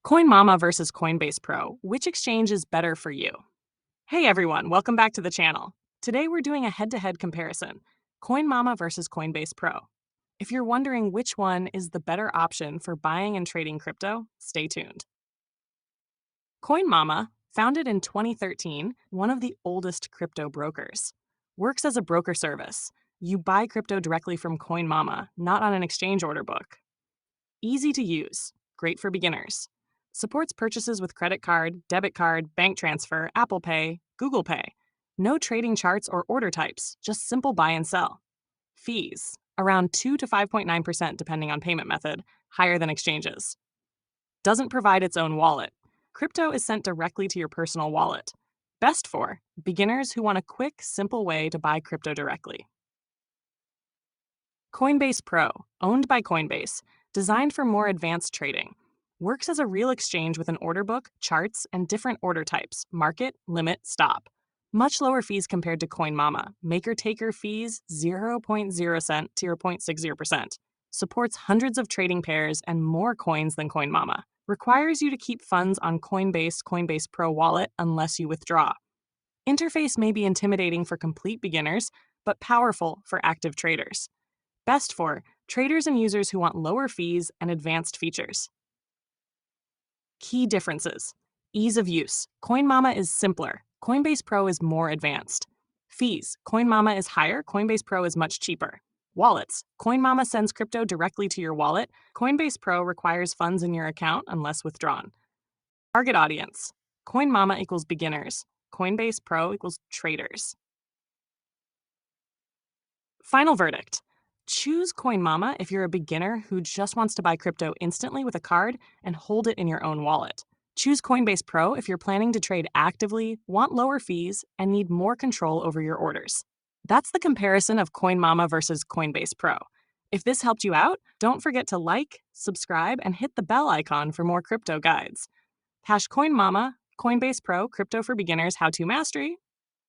Coinmama versus Coinbase Pro. Which exchange is better for you? Hey everyone, welcome back to the channel. Today we're doing a head-to-head comparison, Coinmama versus Coinbase Pro. If you're wondering which one is the better option for buying and trading crypto, stay tuned. Coinmama, founded in 2013, one of the oldest crypto brokers, works as a broker service. You buy crypto directly from Coinmama, not on an exchange order book. Easy to use, great for beginners. Supports purchases with credit card, debit card, bank transfer, Apple Pay, Google Pay. No trading charts or order types, just simple buy and sell. Fees, around 2 to 5.9% depending on payment method, higher than exchanges. Doesn't provide its own wallet. Crypto is sent directly to your personal wallet. Best for beginners who want a quick, simple way to buy crypto directly. Coinbase Pro, owned by Coinbase, designed for more advanced trading. Works as a real exchange with an order book, charts, and different order types, market, limit, stop. Much lower fees compared to Coinmama. Maker-taker fees 0.0 cent to 0.60%. Supports hundreds of trading pairs and more coins than Coinmama. Requires you to keep funds on Coinbase Pro wallet unless you withdraw. Interface may be intimidating for complete beginners, but powerful for active traders. Best for traders and users who want lower fees and advanced features. Key differences. Ease of use. Coinmama is simpler. Coinbase Pro is more advanced. Fees. Coinmama is higher. Coinbase Pro is much cheaper. Wallets. Coinmama sends crypto directly to your wallet. Coinbase Pro requires funds in your account unless withdrawn. Target audience. Coinmama equals beginners. Coinbase Pro equals traders. Final verdict. Choose Coinmama if you're a beginner who just wants to buy crypto instantly with a card and hold it in your own wallet. Choose Coinbase Pro if you're planning to trade actively, want lower fees, and need more control over your orders. That's the comparison of Coinmama versus Coinbase Pro. If this helped you out, don't forget to like, subscribe, and hit the bell icon for more crypto guides. # Coinmama, Coinbase Pro, Crypto for Beginners How-To Mastery,